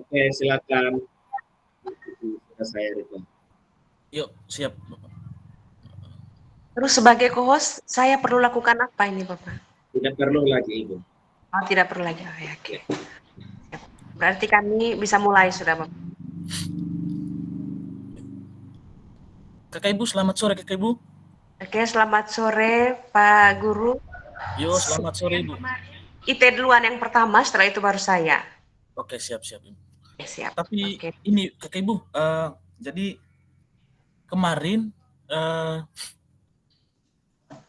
Oke, silakan. Sudah saya record. Yuk, siap. Terus sebagai co-host, saya perlu lakukan apa ini, Bapak? Tidak perlu lagi, Ibu. Oh, tidak perlu lagi. Oh, ya, oke. Berarti kami bisa mulai sudah, Bapak. Kakak Ibu, selamat sore Kakak Ibu. Oke, selamat sore Pak Guru. Yo, selamat sore Ibu. IT duluan yang pertama, setelah itu baru saya. Oke, siap Ibu. Siap. Tapi Oke. ini Kakak Ibu, jadi kemarin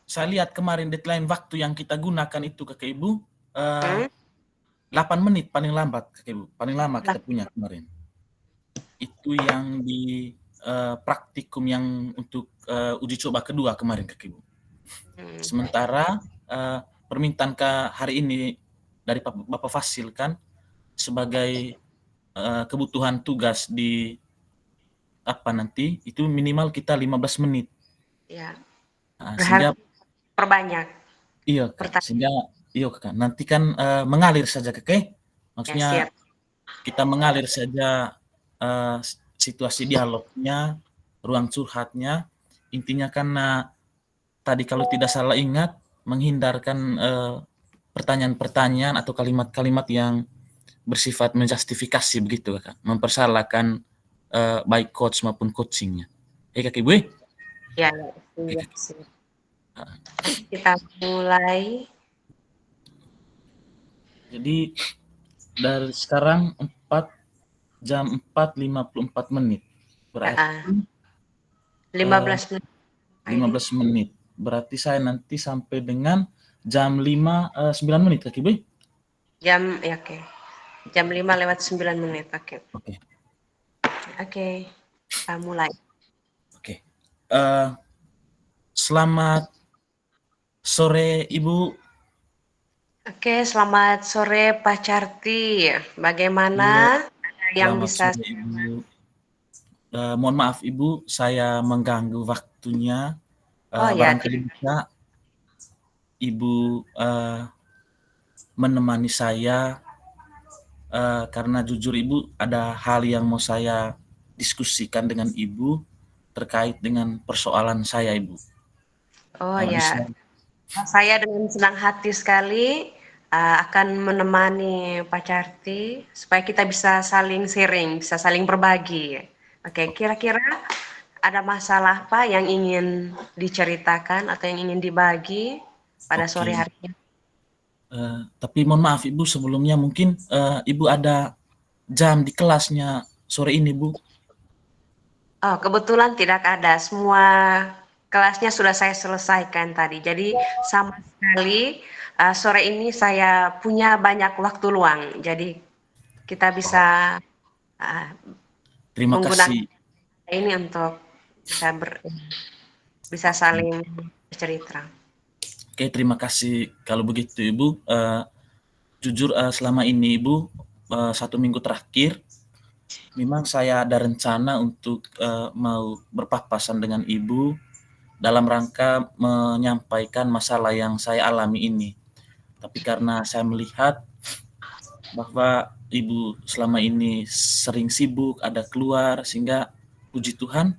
saya lihat kemarin deadline waktu yang kita gunakan itu Kakak Ibu 8 menit paling lambat Kakak Ibu, paling lama kita punya kemarin. Itu yang di praktikum yang untuk uji coba kedua kemarin Kakak Ibu. Sementara permintaan ke hari ini dari Bapak Fasil kan sebagai kebutuhan tugas di apa nanti itu minimal kita 15 menit. Ya. Sehingga perbanyak. Iya, Kak. Sehingga Kak. Nanti kan mengalir saja Kakak. Maksudnya Ya, kita mengalir saja situasi dialognya, ruang curhatnya. Intinya kan tadi kalau tidak salah ingat menghindarkan pertanyaan-pertanyaan atau kalimat-kalimat yang bersifat menjustifikasi begitu Kak, mempersalahkan baik coach maupun coachingnya. Kak Ibu? Ya, siap. Kita mulai. Jadi dari sekarang jam 4.54 menit. Berarti 15 menit. 15 menit. Berarti saya nanti sampai dengan jam 9 menit Kak Ibu? Jam ya oke. Jam 5:09. Oke. Oke. Kita mulai. Oke. Selamat sore Ibu. Oke, selamat sore Pak Carti. Bagaimana yang bisa sore, Ibu. Mohon maaf Ibu, saya mengganggu waktunya. Barangkali bisa Ibu menemani saya karena jujur Ibu ada hal yang mau saya diskusikan dengan Ibu terkait dengan persoalan saya Ibu. Oh ya, saya dengan senang hati sekali akan menemani Pak Carti supaya kita bisa saling sharing, bisa saling berbagi. Oke, kira-kira ada masalah apa yang ingin diceritakan atau yang ingin dibagi pada sore hari ini? Tapi mohon maaf Ibu, sebelumnya mungkin Ibu ada jam di kelasnya sore ini Bu? Oh, kebetulan tidak ada. Semua kelasnya sudah saya selesaikan tadi. Jadi sama sekali sore ini saya punya banyak waktu luang. Jadi kita bisa Terima menggunakan kasih. ini untuk bisa saling bercerita. Oke, terima kasih kalau begitu Ibu. Jujur selama ini Ibu 1 minggu terakhir memang saya ada rencana untuk mau berpapasan dengan Ibu dalam rangka menyampaikan masalah yang saya alami ini. Tapi karena saya melihat bahwa Ibu selama ini sering sibuk, ada keluar, sehingga puji Tuhan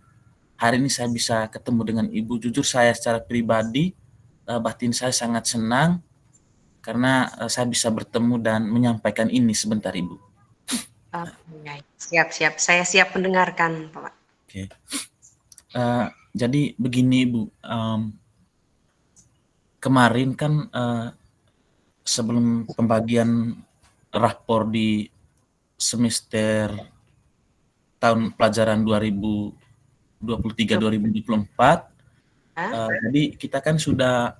hari ini saya bisa ketemu dengan Ibu. Jujur saya secara pribadi batin saya sangat senang karena saya bisa bertemu dan menyampaikan ini sebentar Ibu. Siap. Saya siap mendengarkan, Pak. Oke. Jadi begini Ibu, kemarin kan sebelum pembagian rapor di semester tahun pelajaran 2023-2024, jadi kita kan sudah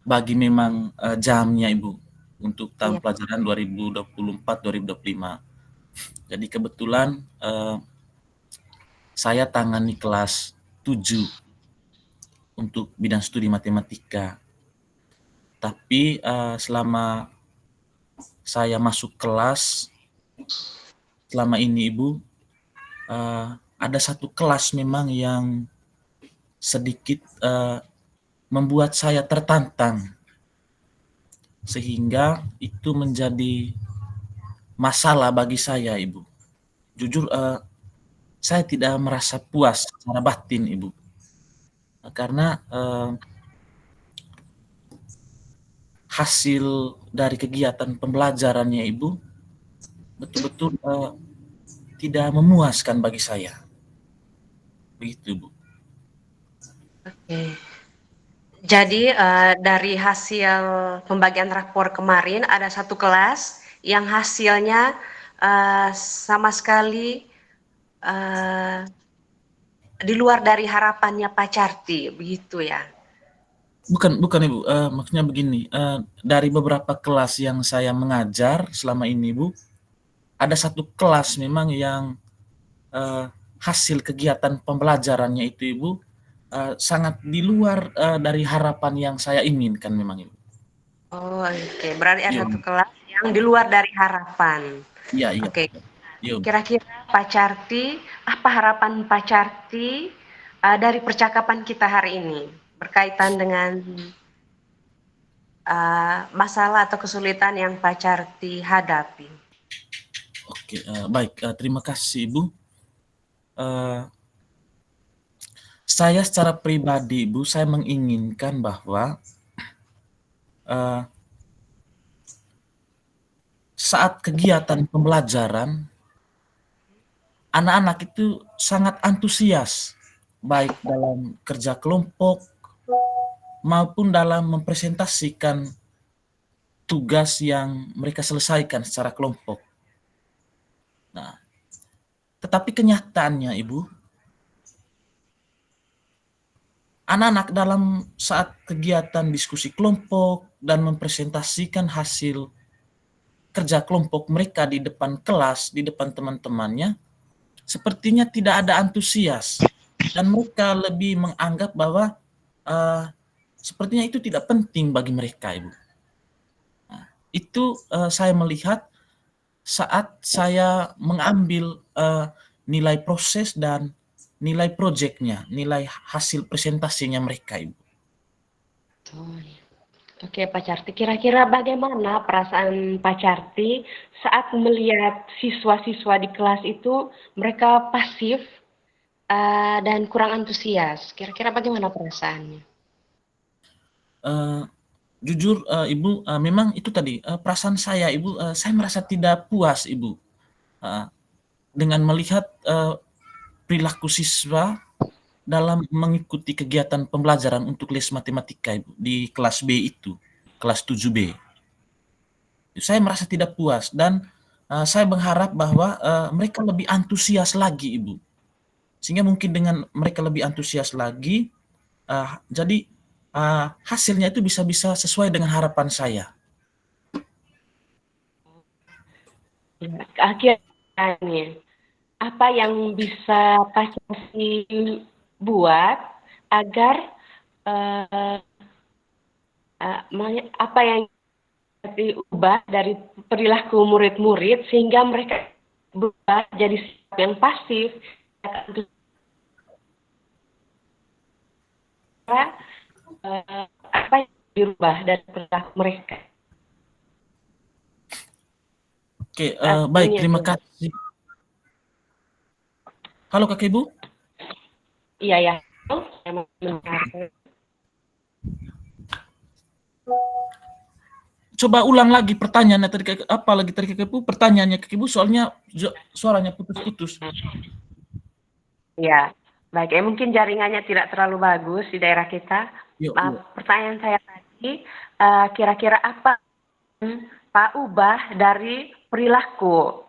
bagi memang jamnya Ibu untuk tahun pelajaran 2024-2025. Jadi kebetulan saya tangani kelas 7 untuk bidang studi matematika. Tapi selama saya masuk kelas selama ini Ibu, ada satu kelas memang yang sedikit membuat saya tertantang, sehingga itu menjadi masalah bagi saya Ibu. jujur saya tidak merasa puas secara batin, Ibu. Karena hasil dari kegiatan pembelajarannya Ibu betul-betul tidak memuaskan bagi saya. Begitu, Bu. Oke. Jadi dari hasil pembagian rapor kemarin ada satu kelas yang hasilnya sama sekali di luar dari harapannya Pak Carti, begitu ya? Bukan Ibu, maksudnya begini, dari beberapa kelas yang saya mengajar selama ini Bu, ada satu kelas memang yang hasil kegiatan pembelajarannya itu Ibu, sangat di luar dari harapan yang saya inginkan memang Ibu. Oh oke, berarti ada Iya, satu kelas yang di luar dari harapan. iya iya. Oke, Iya, Bu. kira-kira Pak Carti, apa harapan Pak Carti dari percakapan kita hari ini berkaitan dengan masalah atau kesulitan yang Pak Carti hadapi? Oke, baik, terima kasih Ibu. Saya secara pribadi Ibu, saya menginginkan bahwa saat kegiatan pembelajaran, anak-anak itu sangat antusias, baik dalam kerja kelompok maupun dalam mempresentasikan tugas yang mereka selesaikan secara kelompok. Nah, tetapi kenyataannya Ibu, anak-anak dalam saat kegiatan diskusi kelompok dan mempresentasikan hasil kerja kelompok mereka di depan kelas, di depan teman-temannya, sepertinya tidak ada antusias dan mereka lebih menganggap bahwa sepertinya itu tidak penting bagi mereka, Ibu. Nah, itu saya melihat saat saya mengambil nilai proses dan nilai proyeknya, nilai hasil presentasinya mereka, Ibu. Oke Pak Carti, kira-kira bagaimana perasaan Pak Carti saat melihat siswa-siswa di kelas itu mereka pasif dan kurang antusias? Kira-kira bagaimana perasaannya? Jujur Ibu, memang itu tadi perasaan saya Ibu, saya merasa tidak puas Ibu dengan melihat perilaku siswa dalam mengikuti kegiatan pembelajaran untuk les matematika Ibu, di kelas B itu, kelas 7B. Saya merasa tidak puas dan saya berharap bahwa mereka lebih antusias lagi Ibu. Sehingga mungkin dengan mereka lebih antusias lagi, jadi hasilnya itu bisa sesuai dengan harapan saya. Akhirnya, apa yang bisa Pak Carti buat agar apa yang diubah dari perilaku murid-murid sehingga mereka berubah jadi sikap yang pasif, apa yang dirubah dari perilaku mereka? Oke, baik, terima kasih. Halo Kakak Ibu? Iya ya, saya mau mendengar. Coba ulang lagi pertanyaannya tadi, apa lagi tadi Kakak Ibu? Pertanyaannya Kakak Ibu, soalnya suaranya putus-putus. Ya, baik. Mungkin jaringannya tidak terlalu bagus di daerah kita. Pertanyaan saya tadi, kira-kira apa Pak ubah dari perilaku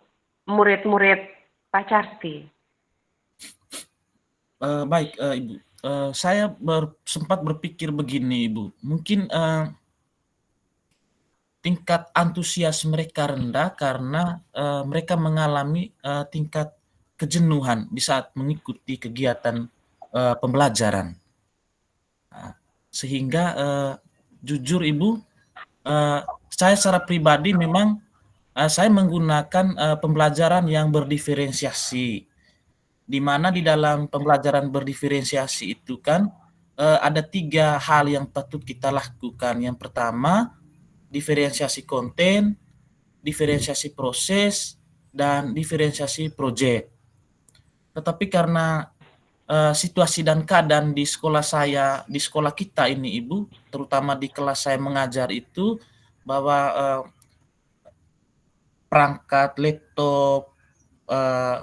murid-murid Pak Carti? Baik, Ibu. Saya sempat berpikir begini, Ibu. Mungkin tingkat antusias mereka rendah karena mereka mengalami tingkat kejenuhan di saat mengikuti kegiatan pembelajaran. Sehingga jujur Ibu, saya secara pribadi memang saya menggunakan pembelajaran yang berdiferensiasi, di mana di dalam pembelajaran berdiferensiasi itu kan ada 3 hal yang patut kita lakukan. Yang pertama, diferensiasi konten, diferensiasi proses, dan diferensiasi proyek. Tetapi karena situasi dan keadaan di sekolah kita ini Ibu, terutama di kelas saya mengajar itu, bahwa perangkat laptop,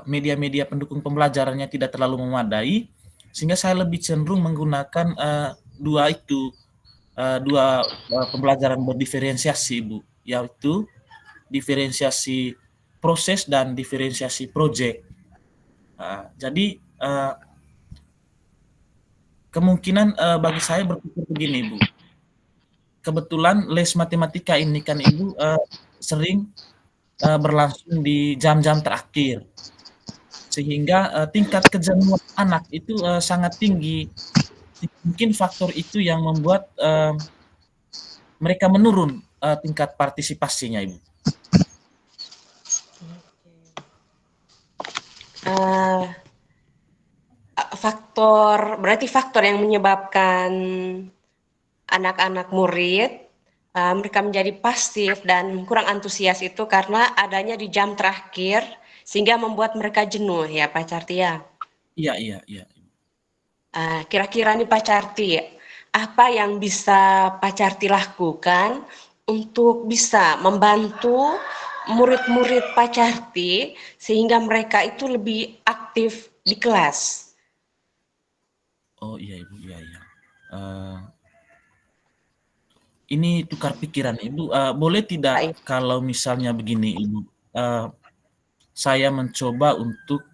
media-media pendukung pembelajarannya tidak terlalu memadai, sehingga saya lebih cenderung menggunakan dua pembelajaran berdiferensiasi Ibu, yaitu diferensiasi proses dan diferensiasi proyek. Jadi kemungkinan bagi saya berpikir begini Ibu, kebetulan les matematika ini kan Ibu sering berlangsung di jam-jam terakhir, sehingga tingkat kejenuhan anak itu sangat tinggi. Mungkin faktor itu yang membuat mereka menurun tingkat partisipasinya Ibu. Berarti faktor yang menyebabkan anak-anak murid mereka menjadi pasif dan kurang antusias itu karena adanya di jam terakhir, sehingga membuat mereka jenuh ya Pak Carti ya? Iya. Kira-kira nih Pak Carti, apa yang bisa Pak Carti lakukan untuk bisa membantu murid-murid Pak Carti sehingga mereka itu lebih aktif di kelas? Oh iya Ibu, iya. Ini tukar pikiran Ibu, boleh tidak kalau misalnya begini Ibu, saya mencoba untuk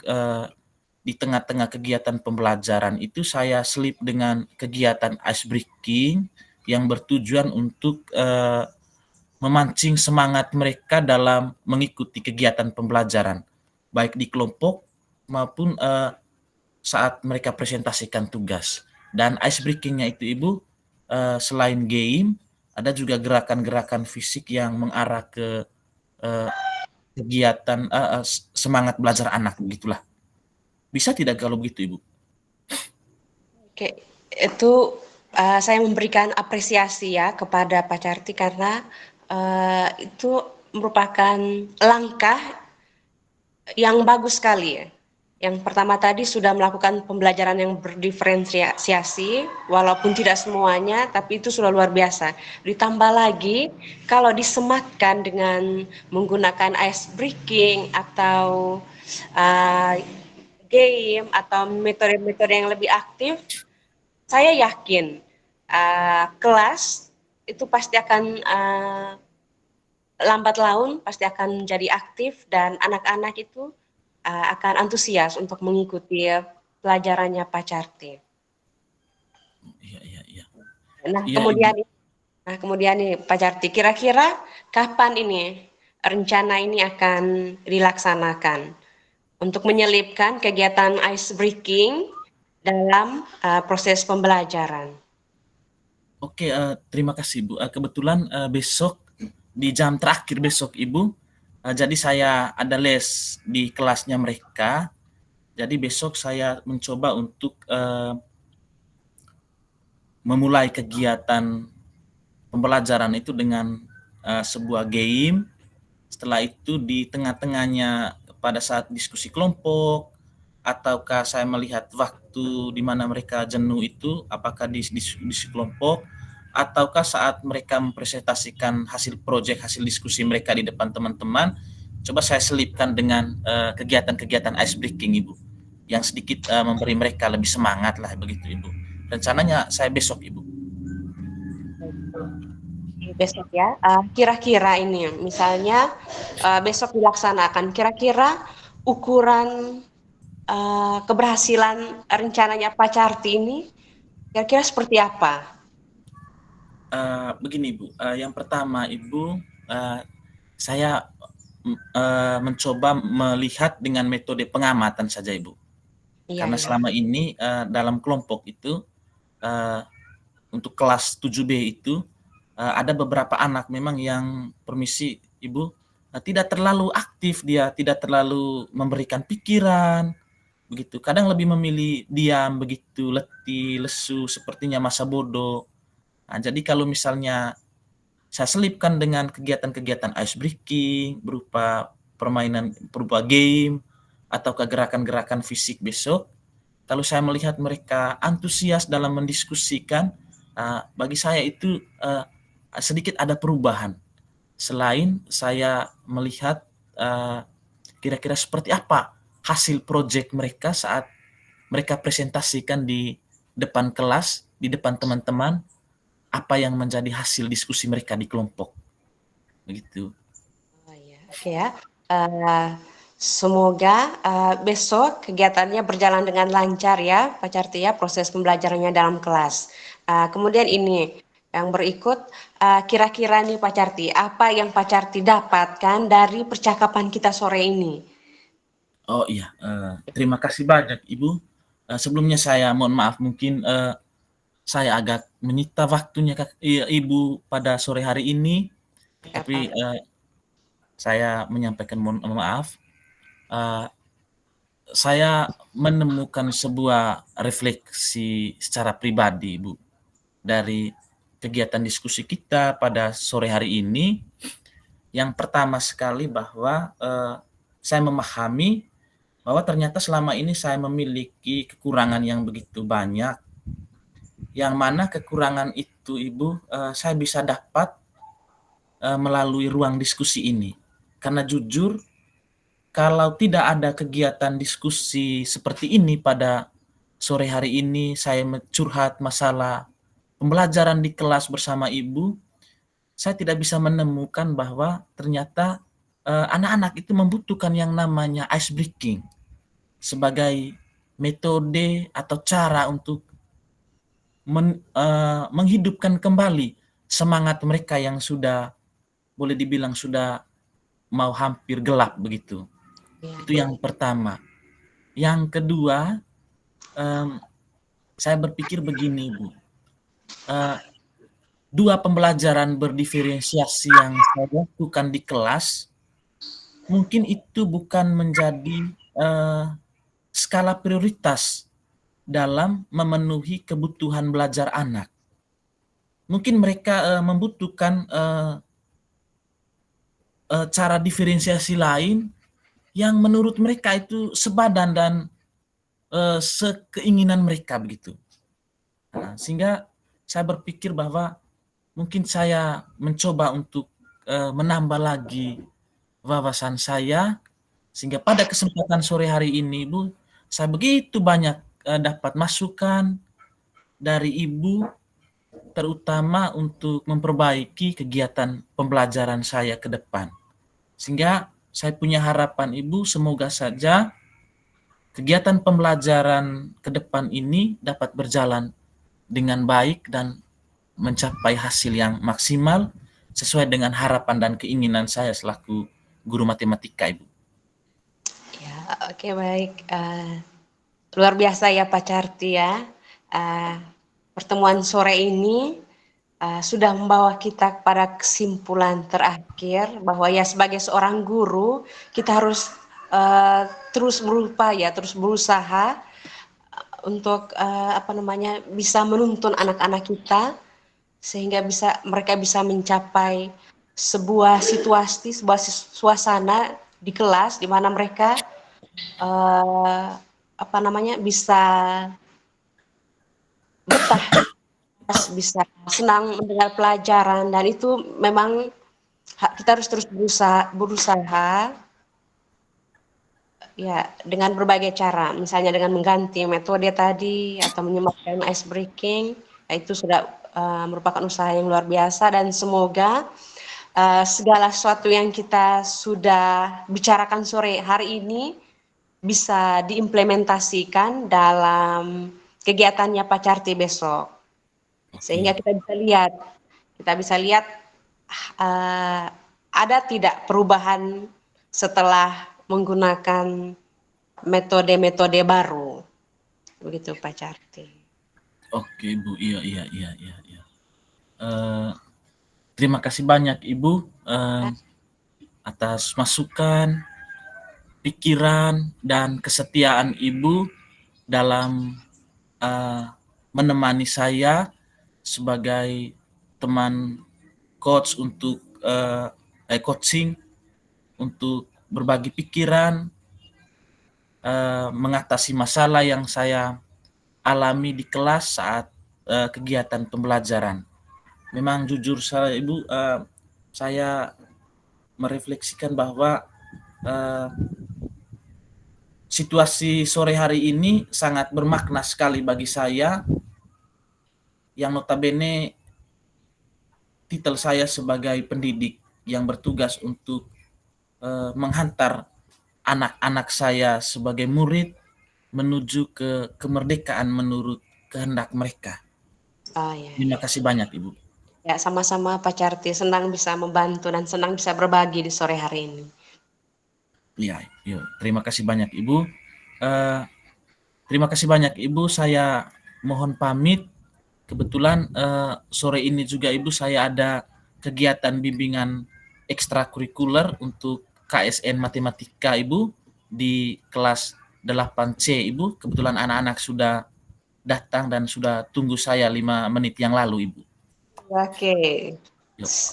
di tengah-tengah kegiatan pembelajaran itu saya selip dengan kegiatan ice breaking yang bertujuan untuk memancing semangat mereka dalam mengikuti kegiatan pembelajaran, baik di kelompok maupun saat mereka presentasikan tugas. Dan ice breaking-nya itu Ibu, selain game, ada juga gerakan-gerakan fisik yang mengarah ke kegiatan semangat belajar anak, begitulah. Bisa tidak kalau begitu Ibu? Oke, itu saya memberikan apresiasi ya kepada Pak Carti karena itu merupakan langkah yang bagus sekali ya. Yang pertama tadi sudah melakukan pembelajaran yang berdiferensiasi, walaupun tidak semuanya, tapi itu sudah luar biasa. Ditambah lagi, kalau disematkan dengan menggunakan ice breaking atau game atau metode-metode yang lebih aktif, saya yakin kelas itu pasti akan lambat laun pasti akan menjadi aktif dan anak-anak itu akan antusias untuk mengikuti pelajarannya Pak Carti. Iya. Nah, Iya, kemudian nih Pak Carti, kira-kira kapan ini rencana ini akan dilaksanakan untuk menyelipkan kegiatan ice breaking dalam proses pembelajaran? Oke, terima kasih Bu. Kebetulan besok di jam terakhir besok Ibu, jadi saya ada les di kelasnya mereka. Jadi besok saya mencoba untuk memulai kegiatan pembelajaran itu dengan sebuah game. Setelah itu di tengah-tengahnya pada saat diskusi kelompok, ataukah saya melihat waktu di mana mereka jenuh itu, apakah di diskusi kelompok, ataukah saat mereka mempresentasikan hasil proyek, hasil diskusi mereka di depan teman-teman, coba saya selipkan dengan kegiatan-kegiatan ice breaking Ibu, yang sedikit memberi mereka lebih semangat lah begitu Ibu. Rencananya saya besok Ibu. Besok ya, kira-kira ini misalnya besok dilaksanakan, kira-kira ukuran keberhasilan rencananya Pak Carti ini kira-kira seperti apa? Begini Ibu, yang pertama Ibu, saya mencoba melihat dengan metode pengamatan saja Ibu. Karena selama ini dalam kelompok itu untuk kelas 7B itu ada beberapa anak memang yang permisi Ibu tidak terlalu aktif, dia tidak terlalu memberikan pikiran begitu. Kadang lebih memilih diam begitu, letih, lesu, sepertinya masa bodoh. Nah, jadi kalau misalnya saya selipkan dengan kegiatan-kegiatan ice breaking berupa permainan berupa game atau gerakan-gerakan fisik besok, kalau saya melihat mereka antusias dalam mendiskusikan, bagi saya itu sedikit ada perubahan. Selain saya melihat kira-kira seperti apa hasil proyek mereka saat mereka presentasikan di depan kelas, di depan teman-teman, apa yang menjadi hasil diskusi mereka di kelompok. Begitu. Oh ya, oke ya. Semoga besok kegiatannya berjalan dengan lancar ya, Pak Carti ya, proses pembelajarannya dalam kelas. Kemudian ini yang berikut, kira-kira nih Pak Carti, apa yang Pak Carti dapatkan dari percakapan kita sore ini? Oh iya, terima kasih banyak Ibu. Sebelumnya saya mohon maaf mungkin saya agak menyita waktunya Ibu pada sore hari ini, tapi saya menyampaikan mohon maaf. Saya menemukan sebuah refleksi secara pribadi, Bu, dari kegiatan diskusi kita pada sore hari ini. Yang pertama sekali bahwa saya memahami bahwa ternyata selama ini saya memiliki kekurangan yang begitu banyak, yang mana kekurangan itu, Ibu, saya bisa dapat melalui ruang diskusi ini. Karena jujur, kalau tidak ada kegiatan diskusi seperti ini pada sore hari ini, saya curhat masalah pembelajaran di kelas bersama Ibu, saya tidak bisa menemukan bahwa ternyata anak-anak itu membutuhkan yang namanya ice breaking sebagai metode atau cara untuk menghidupkan kembali semangat mereka yang sudah boleh dibilang sudah mau hampir gelap begitu. Itu yang pertama. Yang kedua, saya berpikir begini, Bu. Dua pembelajaran berdiferensiasi yang saya lakukan di kelas, mungkin itu bukan menjadi skala prioritas dalam memenuhi kebutuhan belajar anak. Mungkin mereka membutuhkan cara diferensiasi lain yang menurut mereka itu sebadan dan sekeinginan mereka begitu. Sehingga saya berpikir bahwa mungkin saya mencoba untuk menambah lagi wawasan saya, sehingga pada kesempatan sore hari ini, Bu, saya begitu banyak dapat masukan dari Ibu, terutama untuk memperbaiki kegiatan pembelajaran saya ke depan. Sehingga saya punya harapan Ibu, semoga saja kegiatan pembelajaran ke depan ini dapat berjalan dengan baik dan mencapai hasil yang maksimal sesuai dengan harapan dan keinginan saya selaku guru matematika, Ibu. Ya, oke baik. Luar biasa ya Pak Carti ya. Pertemuan sore ini sudah membawa kita pada kesimpulan terakhir bahwa ya sebagai seorang guru kita harus terus berupaya, terus berusaha untuk bisa menuntun anak-anak kita sehingga mereka bisa mencapai sebuah situasi, sebuah suasana di kelas di mana mereka bisa betah, bisa senang mendengar pelajaran, dan itu memang kita harus terus berusaha ya dengan berbagai cara, misalnya dengan mengganti metode tadi atau menyempatkan ice breaking. Itu sudah merupakan usaha yang luar biasa, dan semoga segala sesuatu yang kita sudah bicarakan sore hari ini bisa diimplementasikan dalam kegiatannya Pak Carti besok, sehingga kita bisa lihat ada tidak perubahan setelah menggunakan metode-metode baru, begitu Pak Carti. Oke Bu, iya. Terima kasih banyak Ibu atas masukan, pikiran, dan kesetiaan Ibu dalam menemani saya sebagai teman coach untuk coaching untuk berbagi pikiran, mengatasi masalah yang saya alami di kelas saat kegiatan pembelajaran. Memang jujur saya Ibu, saya merefleksikan bahwa situasi sore hari ini sangat bermakna sekali bagi saya, yang notabene titel saya sebagai pendidik yang bertugas untuk menghantar anak-anak saya sebagai murid menuju ke kemerdekaan menurut kehendak mereka. Ya. Terima kasih banyak Ibu. Ya, sama-sama Pak Carti, senang bisa membantu dan senang bisa berbagi di sore hari ini. Ya, terima kasih banyak Ibu. Terima kasih banyak Ibu, saya mohon pamit. Kebetulan sore ini juga Ibu saya ada kegiatan bimbingan ekstrakurikuler untuk KSN Matematika Ibu di kelas 8C Ibu. Kebetulan anak-anak sudah datang dan sudah tunggu saya 5 menit yang lalu Ibu. Oke.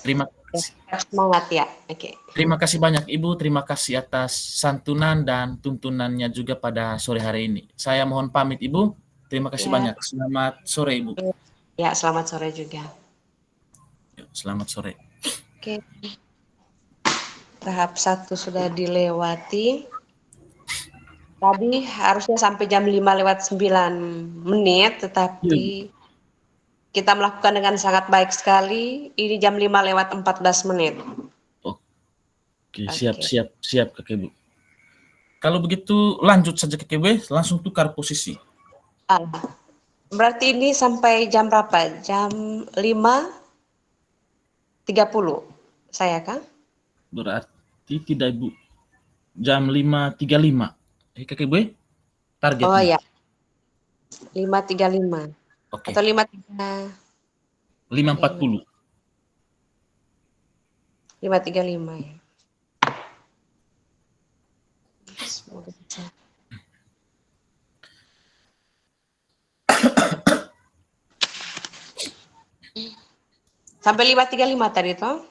Terima kasih. Semangat ya. Oke. Terima kasih banyak Ibu, terima kasih atas santunan dan tuntunannya juga pada sore hari ini. Saya mohon pamit Ibu. Terima kasih banyak. Selamat sore Ibu. Ya, selamat sore juga. Selamat sore. Oke. Tahap 1 sudah dilewati. Tadi harusnya sampai jam 5:09, tetapi kita melakukan dengan sangat baik sekali. Ini jam 5:14. Oke, siap Kakek Bu. Kalau begitu lanjut saja Kakek Bu, langsung tukar posisi. Berarti ini sampai jam berapa? Jam 5:30 saya kan? Berarti tidak Ibu. Jam 5:35. Kakek Bu, targetnya. Oh ya. 5:35. Oke. Atau 5:40. 5:35 ya. Semoga bisa. Sampai 5:35 tadi toh?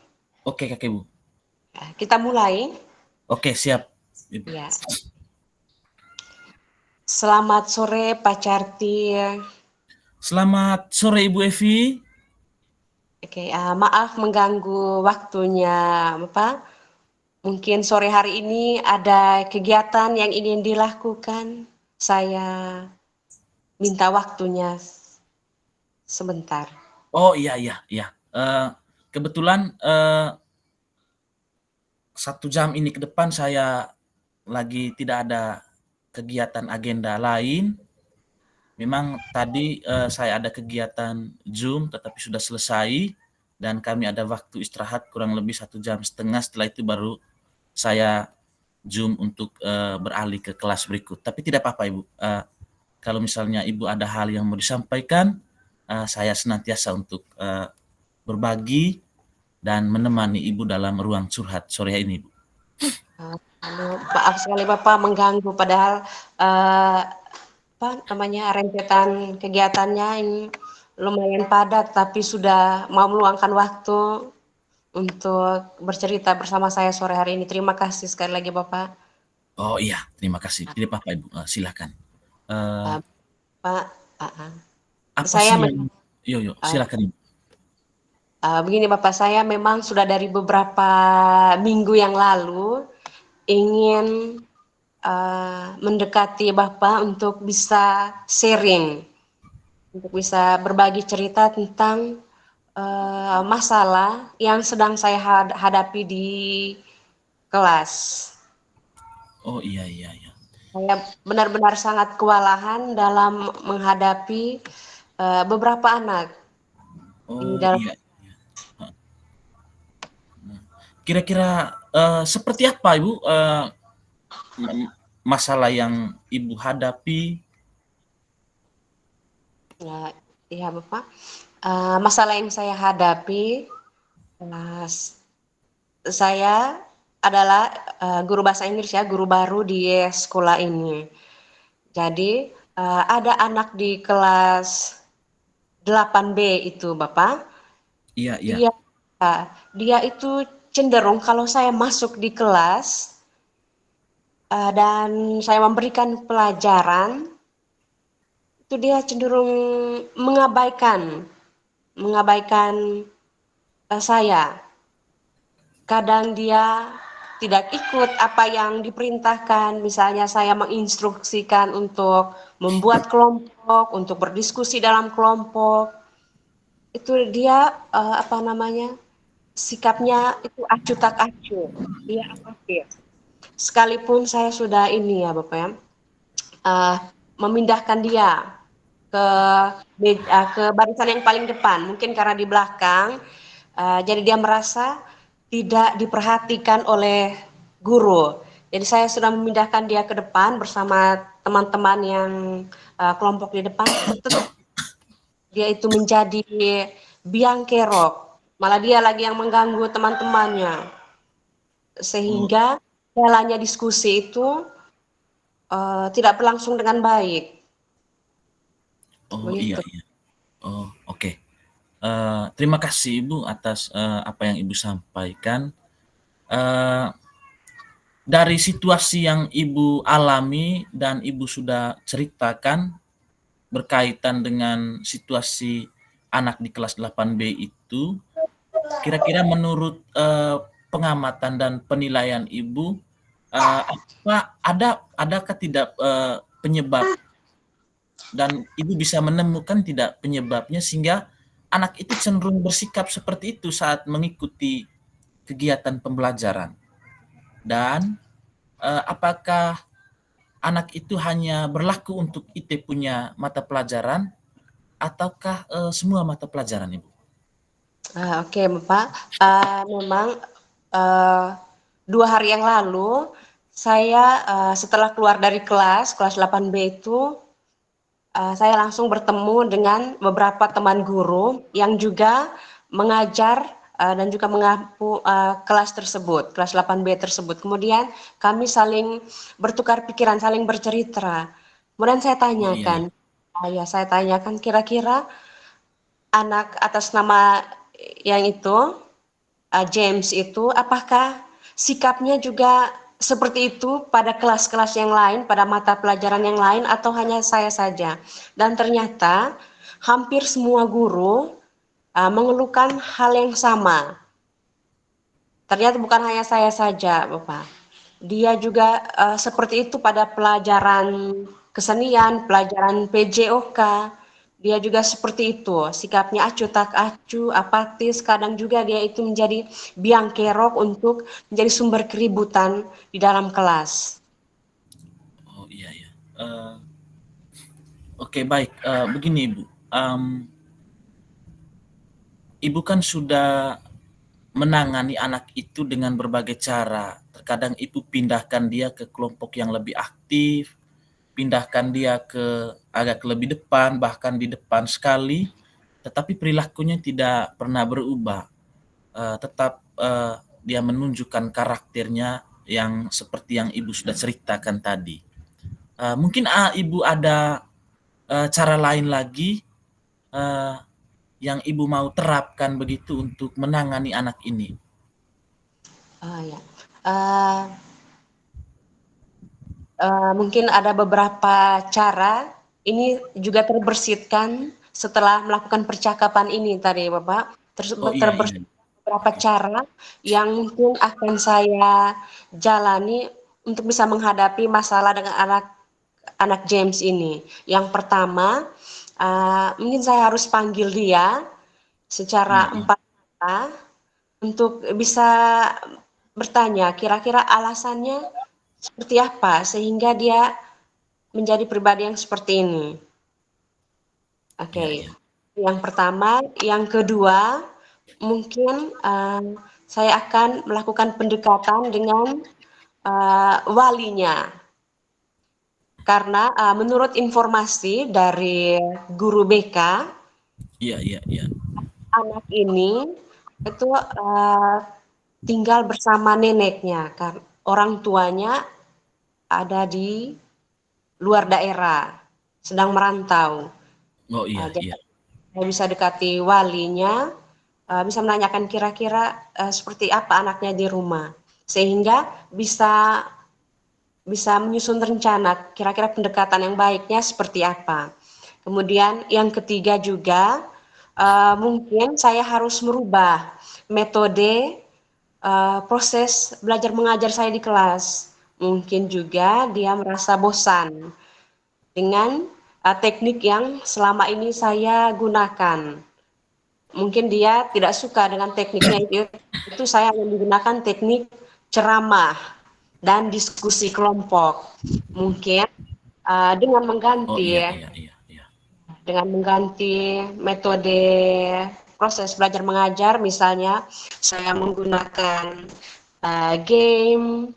Oke Kakek Bu. Kita mulai. Oke, siap Ibu. Ya. Selamat sore Pak Carti. Selamat sore Ibu Evi. Oke, maaf mengganggu waktunya Bapak. Mungkin sore hari ini ada kegiatan yang ingin dilakukan. Saya minta waktunya sebentar. Oh iya. Kebetulan 1 jam ini ke depan saya lagi tidak ada kegiatan agenda lain. Memang tadi saya ada kegiatan Zoom tetapi sudah selesai dan kami ada waktu istirahat kurang lebih 1,5 jam. Setelah itu baru saya Zoom untuk beralih ke kelas berikut. Tapi tidak apa-apa Ibu. Kalau misalnya Ibu ada hal yang mau disampaikan, saya senantiasa untuk berbagi dan menemani Ibu dalam ruang curhat sore ini Ibu. Maaf sekali Bapak mengganggu, padahal rentetan kegiatannya ini lumayan padat, tapi sudah mau meluangkan waktu untuk bercerita bersama saya sore hari ini. Terima kasih sekali lagi Bapak. Oh iya, terima kasih. Tidak apa-apa Ibu, silakan. Pak, saya silakan Ibu. Begini Bapak, saya memang sudah dari beberapa minggu yang lalu ingin mendekati Bapak untuk bisa sharing, untuk bisa berbagi cerita tentang masalah yang sedang saya hadapi di kelas. Oh iya. Saya benar-benar sangat kewalahan dalam menghadapi beberapa anak. Oh iya. Kira-kira seperti apa Ibu masalah yang Ibu hadapi? Iya Bapak, masalah yang saya hadapi, saya adalah guru bahasa Inggris ya, guru baru di sekolah ini. Jadi ada anak di kelas 8B itu Bapak. Iya. Dia itu cenderung kalau saya masuk di kelas, dan saya memberikan pelajaran, itu dia cenderung mengabaikan saya. Kadang dia tidak ikut apa yang diperintahkan, misalnya saya menginstruksikan untuk membuat kelompok, untuk berdiskusi dalam kelompok, itu dia sikapnya itu acuh tak acuh, dia apatis. Sekalipun saya sudah ini ya Bapak ya, memindahkan dia ke ke barisan yang paling depan, mungkin karena di belakang, jadi dia merasa tidak diperhatikan oleh guru. Jadi saya sudah memindahkan dia ke depan bersama teman-teman yang kelompok di depan, tetap dia itu menjadi biang kerok, malah dia lagi yang mengganggu teman-temannya, Oh, sehingga jalannya diskusi itu tidak berlangsung dengan baik. oh iya, Begitu. iya. Oh, oke. Terima kasih Ibu atas apa yang Ibu sampaikan. Eh, dari situasi yang Ibu alami dan Ibu sudah ceritakan berkaitan dengan situasi anak di kelas 8B itu, kira-kira menurut pengamatan dan penilaian Ibu, adakah tidak penyebab, dan Ibu bisa menemukan tidak penyebabnya sehingga anak itu cenderung bersikap seperti itu saat mengikuti kegiatan pembelajaran? Dan apakah anak itu hanya berlaku untuk IT punya mata pelajaran ataukah semua mata pelajaran, Ibu? Oke, Bapak. Memang 2 hari yang lalu saya setelah keluar dari kelas 8B itu, saya langsung bertemu dengan beberapa teman guru yang juga mengajar dan juga mengapu kelas tersebut, kelas 8B tersebut. Kemudian kami saling bertukar pikiran, saling bercerita. Kemudian saya Oh iya, iya. tanyakan kira-kira anak atas nama yang itu, James itu, apakah sikapnya juga seperti itu pada kelas-kelas yang lain, pada mata pelajaran yang lain, atau hanya saya saja? Dan ternyata hampir semua guru mengeluhkan hal yang sama. Ternyata bukan hanya saya saja, Bapak. Dia juga seperti itu pada pelajaran kesenian, pelajaran PJOK. Dia juga seperti itu, sikapnya acuh tak acuh, apatis, kadang juga dia itu menjadi biang kerok untuk menjadi sumber keributan di dalam kelas. Oh iya, iya. Oke, baik. Begini Ibu, Ibu kan sudah menangani anak itu dengan berbagai cara. Terkadang Ibu pindahkan dia ke kelompok yang lebih aktif, pindahkan dia ke agak lebih depan, bahkan di depan sekali, tetapi perilakunya tidak pernah berubah. Tetap dia menunjukkan karakternya yang seperti yang Ibu sudah ceritakan tadi. Mungkin Ibu ada cara lain lagi uh, yang Ibu mau terapkan begitu untuk menangani anak ini? Ya. Uh, Mungkin ada beberapa cara. Ini juga terbersihkan setelah melakukan percakapan ini tadi, Bapak. Oh iya, iya. Terbersih beberapa cara yang mungkin akan saya jalani untuk bisa menghadapi masalah dengan anak James ini. Yang pertama, mungkin saya harus panggil dia Iya, secara iya. empat mata untuk bisa bertanya kira-kira alasannya seperti apa sehingga dia menjadi pribadi yang seperti ini. Iya, Oke, iya. yang pertama. Yang kedua, mungkin saya akan melakukan pendekatan dengan walinya. Karena menurut informasi dari guru BK, Iya, iya, iya. anak ini itu tinggal bersama neneknya, karena orang tuanya ada di luar daerah, sedang merantau. Oh iya, Jadi iya. saya bisa dekati walinya, bisa menanyakan kira-kira seperti apa anaknya di rumah, sehingga bisa bisa menyusun rencana kira-kira pendekatan yang baiknya seperti apa. Kemudian yang ketiga juga mungkin saya harus merubah metode proses belajar mengajar saya di kelas. Mungkin juga dia merasa bosan dengan teknik yang selama ini saya gunakan. Mungkin dia tidak suka dengan tekniknya itu saya menggunakan teknik ceramah dan diskusi kelompok. Mungkin dengan Oh mengganti iya, iya, iya, iya. dengan mengganti metode proses belajar mengajar, misalnya saya menggunakan game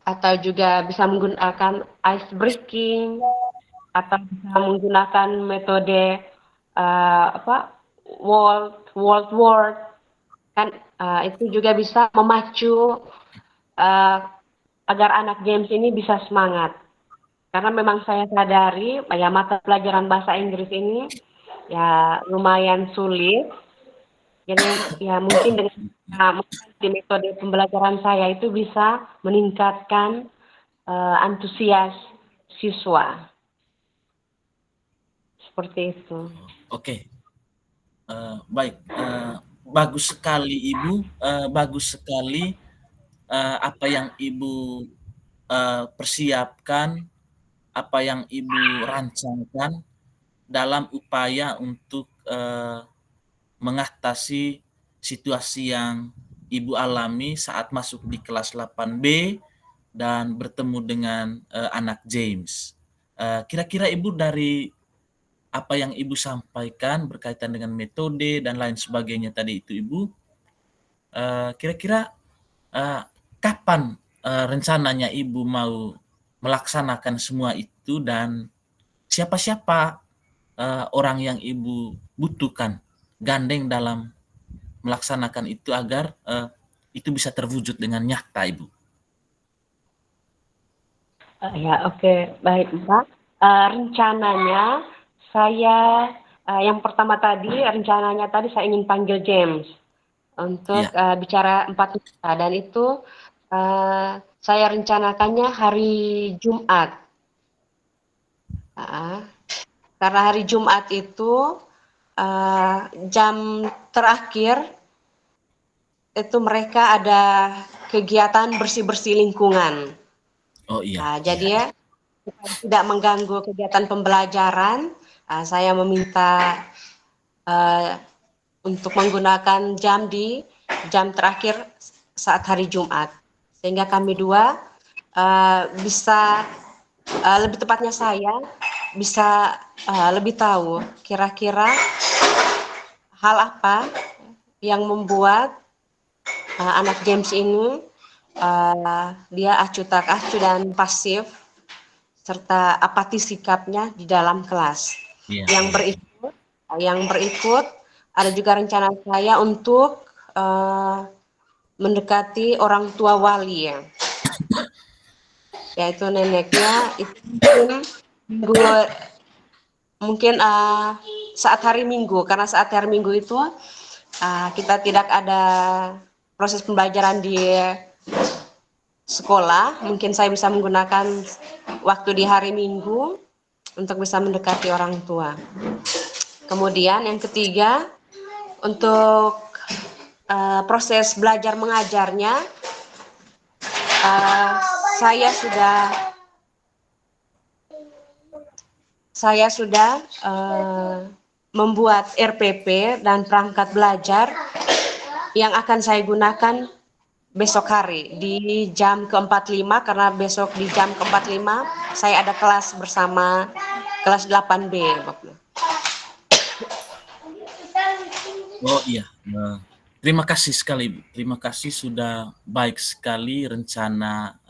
atau juga bisa menggunakan ice breaking atau bisa menggunakan metode world word kan, itu juga bisa memacu uh, agar anak games ini bisa semangat. Karena memang saya sadari ya mata pelajaran bahasa Inggris ini ya lumayan sulit. Jadi ya mungkin dengan di metode pembelajaran saya itu bisa meningkatkan antusias siswa. Seperti itu. Oke, baik, bagus sekali Ibu, bagus sekali apa yang Ibu persiapkan, apa yang Ibu rancangkan dalam upaya untuk mengatasi situasi yang Ibu alami saat masuk di kelas 8B dan bertemu dengan anak James. Kira-kira Ibu dari apa yang Ibu sampaikan berkaitan dengan metode dan lain sebagainya tadi itu Ibu, kira-kira kapan rencananya Ibu mau melaksanakan semua itu dan siapa-siapa orang yang Ibu butuhkan gandeng dalam melaksanakan itu agar itu bisa terwujud dengan nyata, Ibu? Ya, oke. Baik, Mbak. Rencananya saya yang pertama tadi rencananya tadi saya ingin panggil James untuk Iya. bicara 4 mata dan itu saya rencanakannya hari Jumat. Karena hari Jumat itu jam terakhir itu mereka ada kegiatan bersih-bersih lingkungan. Oh iya. Jadi ya tidak mengganggu kegiatan pembelajaran, saya meminta untuk menggunakan jam di jam terakhir saat hari Jumat, sehingga kami dua bisa lebih tepatnya saya bisa lebih tahu kira-kira hal apa yang membuat anak James ini dia acuh tak acuh dan pasif serta apatis sikapnya di dalam kelas. Iya. Yang berikut ada juga rencana saya untuk mendekati orang tua wali ya, yaitu neneknya itu mungkin saat hari Minggu, karena saat hari Minggu itu kita tidak ada proses pembelajaran di sekolah, mungkin saya bisa menggunakan waktu di hari Minggu untuk bisa mendekati orang tua. Kemudian yang ketiga, untuk proses belajar mengajarnya, saya sudah membuat RPP dan perangkat belajar yang akan saya gunakan besok hari di jam ke-45, karena besok di jam ke-45 saya ada kelas bersama kelas 8B. Oh iya. Terima kasih sekali, Bu. Terima kasih sudah baik sekali rencana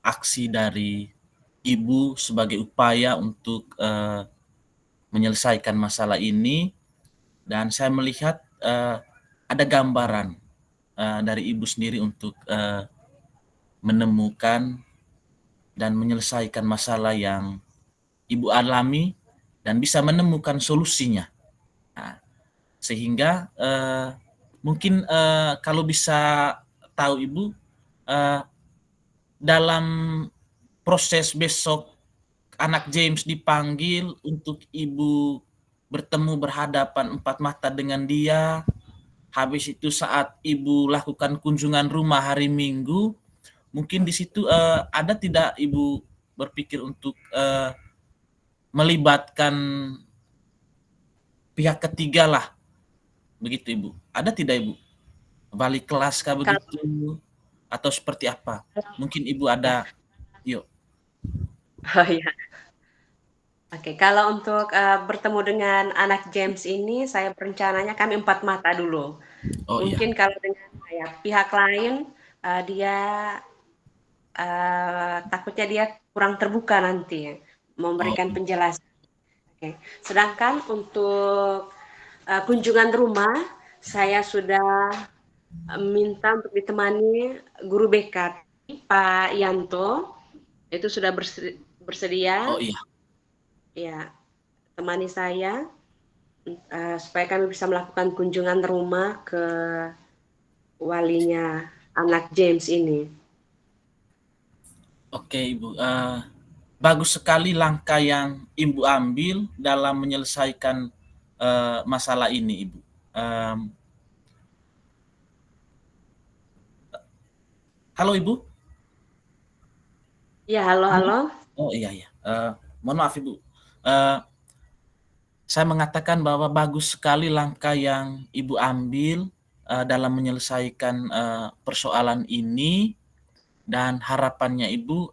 aksi dari Ibu sebagai upaya untuk menyelesaikan masalah ini, dan saya melihat ada gambaran dari Ibu sendiri untuk menemukan dan menyelesaikan masalah yang Ibu alami dan bisa menemukan solusinya. Nah, sehingga mungkin kalau bisa tahu Ibu, dalam proses besok anak James dipanggil untuk ibu bertemu berhadapan empat mata dengan dia, habis itu saat ibu lakukan kunjungan rumah hari Minggu, mungkin di situ ada tidak ibu berpikir untuk melibatkan pihak ketiga lah, begitu ibu? Ada tidak ibu? Balik kelas kah begitu? Atau seperti apa? Mungkin ibu ada, yuk. Oh ya. Oke, kalau untuk bertemu dengan anak James ini, saya berencananya kami empat mata dulu. Oh iya. Mungkin kalau dengan pihak lain, dia takutnya dia kurang terbuka nanti memberikan penjelasan. Oke. Sedangkan untuk kunjungan rumah, saya sudah minta untuk ditemani guru BK Pak Yanto, itu sudah bersedia. Oh iya. Ya, temani saya supaya kami bisa melakukan kunjungan rumah ke walinya anak James ini. Oke ibu, bagus sekali langkah yang ibu ambil dalam menyelesaikan masalah ini ibu. Halo ibu. Ya, halo. Oh iya ya. Mohon maaf ibu. Saya mengatakan bahwa bagus sekali langkah yang ibu ambil dalam menyelesaikan persoalan ini, dan harapannya ibu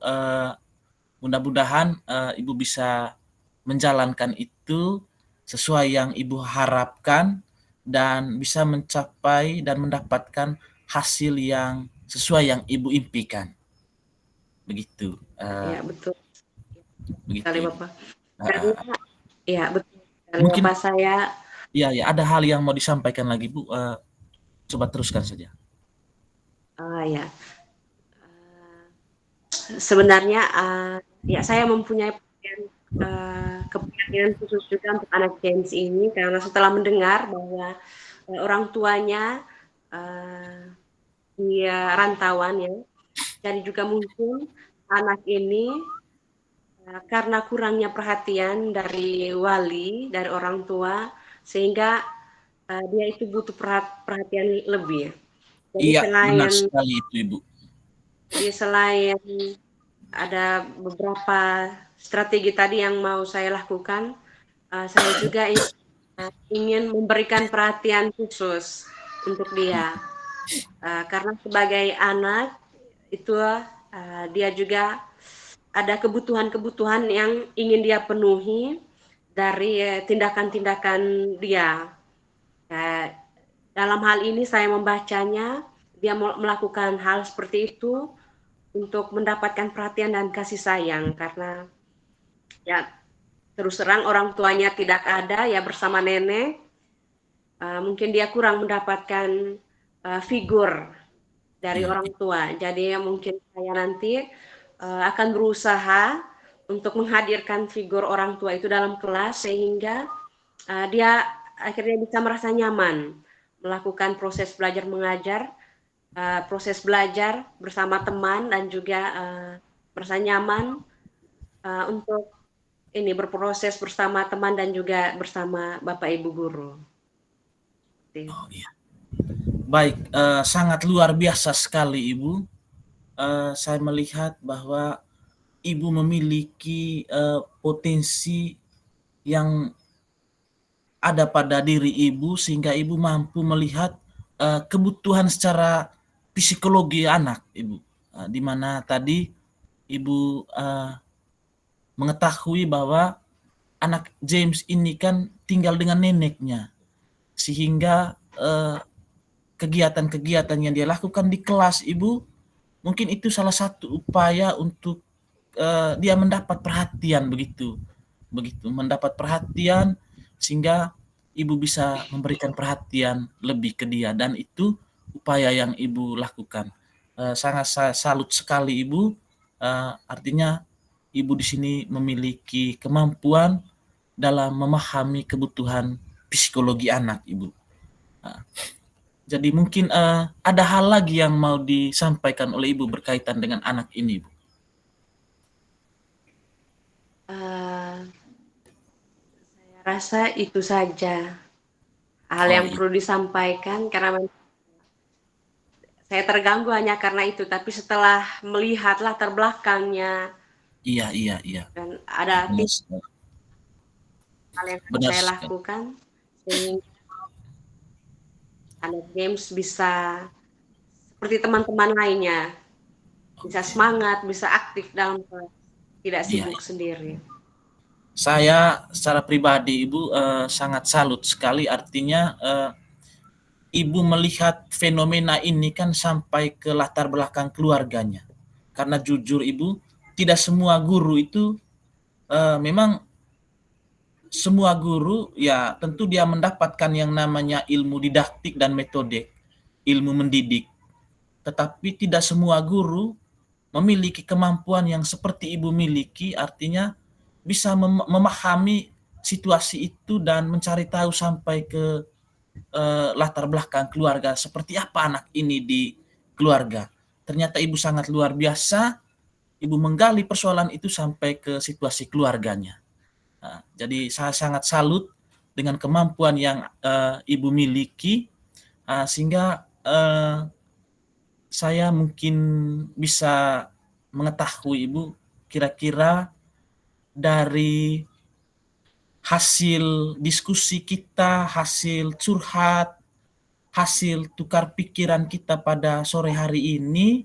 mudah-mudahan ibu bisa menjalankan itu sesuai yang ibu harapkan dan bisa mencapai dan mendapatkan hasil yang sesuai yang ibu impikan. Begitu. Ya, betul. Begitu. Sekali Bapak. Ya, betul. Mungkin Bapak saya. Ya, ada hal yang mau disampaikan lagi Bu. Coba teruskan saja. Ya. Sebenarnya ya saya mempunyai keprihatinan khusus juga untuk anak James ini karena setelah mendengar bahwa orang tuanya dia rantauan ya, jadi juga mungkin anak ini karena kurangnya perhatian dari wali, dari orang tua, sehingga dia itu butuh perhatian lebih. Jadi iya, benar sekali itu Ibu. Jadi selain ada beberapa strategi tadi yang mau saya lakukan, saya juga ingin memberikan perhatian khusus untuk dia. Karena sebagai anak itu dia juga ada kebutuhan-kebutuhan yang ingin dia penuhi dari tindakan-tindakan dia. Dalam hal ini saya membacanya, dia melakukan hal seperti itu untuk mendapatkan perhatian dan kasih sayang, karena ya terus terang orang tuanya tidak ada ya bersama nenek, mungkin dia kurang mendapatkan figur dari orang tua. Jadi mungkin saya nanti akan berusaha untuk menghadirkan figur orang tua itu dalam kelas sehingga dia akhirnya bisa merasa nyaman melakukan proses belajar mengajar, proses belajar bersama teman, dan juga merasa nyaman untuk ini berproses bersama teman dan juga bersama Bapak Ibu guru. Oh, iya. Baik, sangat luar biasa sekali Ibu. Saya melihat bahwa Ibu memiliki potensi yang ada pada diri Ibu sehingga Ibu mampu melihat kebutuhan secara psikologi anak Ibu. Di mana tadi Ibu mengetahui bahwa anak James ini kan tinggal dengan neneknya, sehingga kegiatan-kegiatan yang dia lakukan di kelas Ibu, mungkin itu salah satu upaya untuk dia mendapat perhatian begitu, mendapat perhatian sehingga Ibu bisa memberikan perhatian lebih ke dia, dan itu upaya yang Ibu lakukan. Sangat saya salut sekali Ibu. Artinya Ibu di sini memiliki kemampuan dalam memahami kebutuhan psikologi anak Ibu. Jadi mungkin ada hal lagi yang mau disampaikan oleh Ibu berkaitan dengan anak ini, Bu? Saya rasa itu saja hal Oh yang iya, perlu disampaikan karena saya terganggu hanya karena itu, tapi setelah melihat latar belakangnya iya, iya, iya. dan ada Benar sekali. hal yang harus Benar saya sekali. lakukan sehingga anak games bisa seperti teman-teman lainnya, bisa Oke. semangat, bisa aktif dalam kelas, tidak Iya, sibuk iya. sendiri. Saya secara pribadi Ibu sangat salut sekali, artinya Ibu melihat fenomena ini kan sampai ke latar belakang keluarganya. Karena jujur Ibu, tidak semua guru itu memang semua guru ya tentu dia mendapatkan yang namanya ilmu didaktik dan metode, ilmu mendidik. Tetapi tidak semua guru memiliki kemampuan yang seperti Ibu miliki, artinya bisa memahami situasi itu dan mencari tahu sampai ke latar belakang keluarga, seperti apa anak ini di keluarga. Ternyata Ibu sangat luar biasa, Ibu menggali persoalan itu sampai ke situasi keluarganya. Nah, jadi saya sangat salut dengan kemampuan yang Ibu miliki, sehingga saya mungkin bisa mengetahui Ibu kira-kira dari hasil diskusi kita, hasil curhat, hasil tukar pikiran kita pada sore hari ini,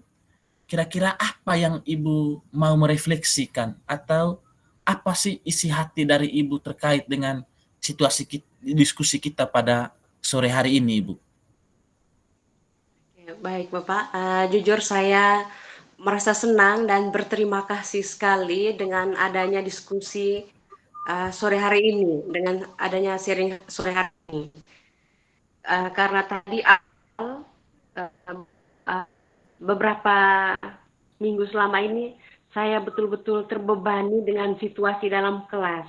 kira-kira apa yang Ibu mau merefleksikan atau apa sih isi hati dari Ibu terkait dengan situasi diskusi kita pada sore hari ini, Ibu? Oke, baik Bapak, jujur saya merasa senang dan berterima kasih sekali dengan adanya diskusi sore hari ini, dengan adanya sharing sore hari ini. Karena tadi awal beberapa minggu selama ini saya betul-betul terbebani dengan situasi dalam kelas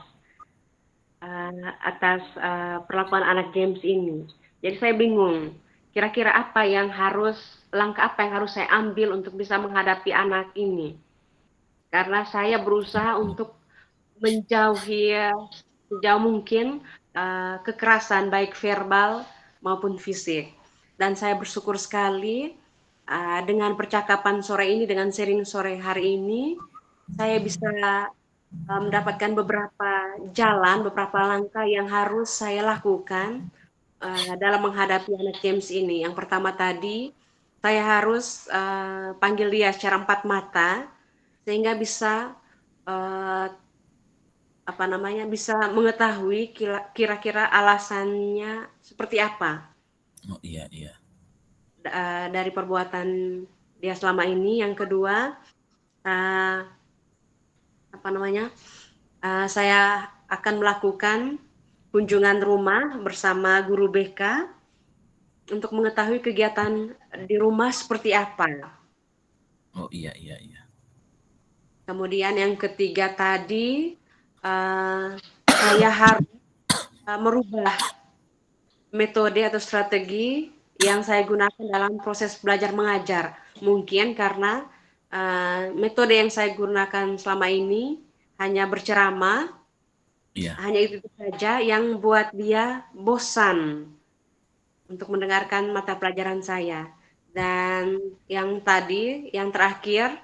atas perlakuan anak games ini. Jadi saya bingung, kira-kira langkah apa yang harus saya ambil untuk bisa menghadapi anak ini. Karena saya berusaha untuk menjauhi sejauh mungkin kekerasan baik verbal maupun fisik. Dan saya bersyukur sekali dengan percakapan sore ini, dengan sharing sore hari ini, saya bisa mendapatkan beberapa jalan, beberapa langkah yang harus saya lakukan dalam menghadapi anak games ini. Yang pertama tadi, saya harus panggil dia secara empat mata, sehingga bisa uh, bisa mengetahui kira-kira alasannya seperti apa Oh iya, iya. dari perbuatan dia selama ini. Yang kedua, uh, saya akan melakukan kunjungan rumah bersama guru BK untuk mengetahui kegiatan di rumah seperti apa. Oh iya, iya, iya. Kemudian yang ketiga tadi, saya harus merubah metode atau strategi yang saya gunakan dalam proses belajar mengajar. Mungkin karena metode yang saya gunakan selama ini hanya berceramah, Iya. hanya itu saja yang buat dia bosan untuk mendengarkan mata pelajaran saya. Dan yang terakhir,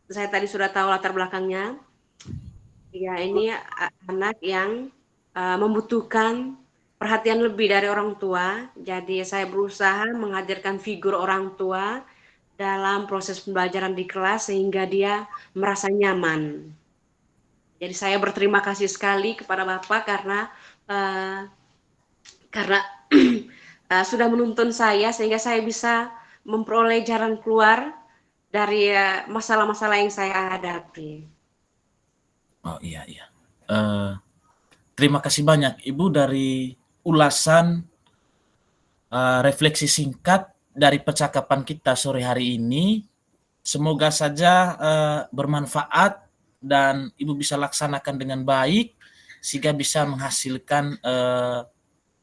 saya tadi sudah tahu latar belakangnya. Ya, ini anak yang membutuhkan perhatian lebih dari orang tua. Jadi saya berusaha menghadirkan figur orang tua dalam proses pembelajaran di kelas sehingga dia merasa nyaman. Jadi saya berterima kasih sekali kepada Bapak uh, karena sudah menuntun saya sehingga saya bisa memperoleh jalan keluar dari masalah-masalah yang saya hadapi. Oh iya, iya. Terima kasih banyak Ibu dari ulasan refleksi singkat dari percakapan kita sore hari ini. Semoga saja bermanfaat dan Ibu bisa laksanakan dengan baik sehingga bisa menghasilkan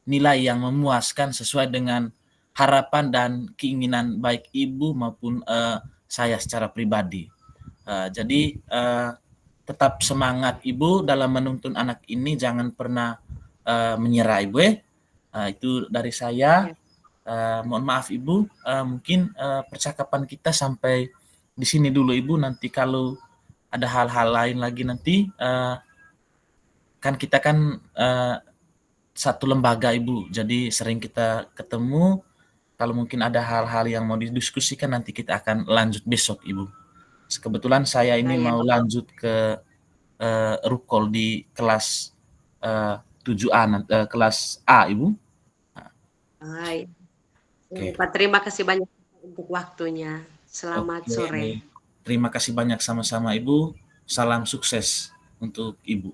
nilai yang memuaskan sesuai dengan harapan dan keinginan baik Ibu maupun saya secara pribadi. Jadi tetap semangat Ibu dalam menuntun anak ini, jangan pernah menyerah Ibu ya. Itu dari saya. Mohon maaf Ibu, mungkin percakapan kita sampai di sini dulu Ibu. Nanti kalau ada hal-hal lain lagi nanti kan kita kan satu lembaga Ibu, jadi sering kita ketemu. Kalau mungkin ada hal-hal yang mau didiskusikan nanti kita akan lanjut besok Ibu. Kebetulan saya ini mau lanjut ke rukol di kelas 7A, kelas A Ibu. Baik. Pak, terima kasih banyak untuk waktunya. Selamat sore. Terima kasih banyak sama-sama Ibu. Salam sukses untuk Ibu.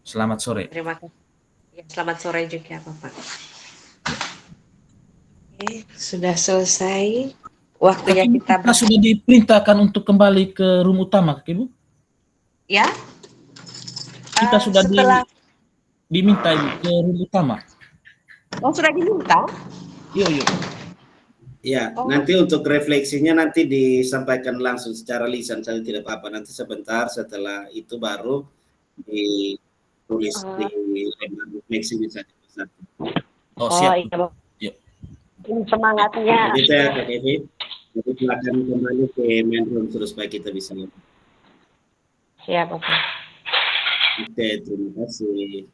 Selamat sore. Terima kasih. Ya, selamat sore juga Bapak. Oke, sudah selesai waktunya kita sudah diperintahkan untuk kembali ke room utama, Ibu? Ya. Kita sudah diminta Ibu ke room utama. Oh, sudah diminta? Iya. Ya, nanti untuk refleksinya nanti disampaikan langsung secara lisan, saya tidak apa-apa. Nanti sebentar setelah itu baru ditulis di lembar refleksinya saja. Oh, siap. Iya. Semangatnya. Jadi saya Kak Kevin, jadi silakan kembali ke main room terus supaya kita bisa. Siap, Bapak. Oke, terima kasih.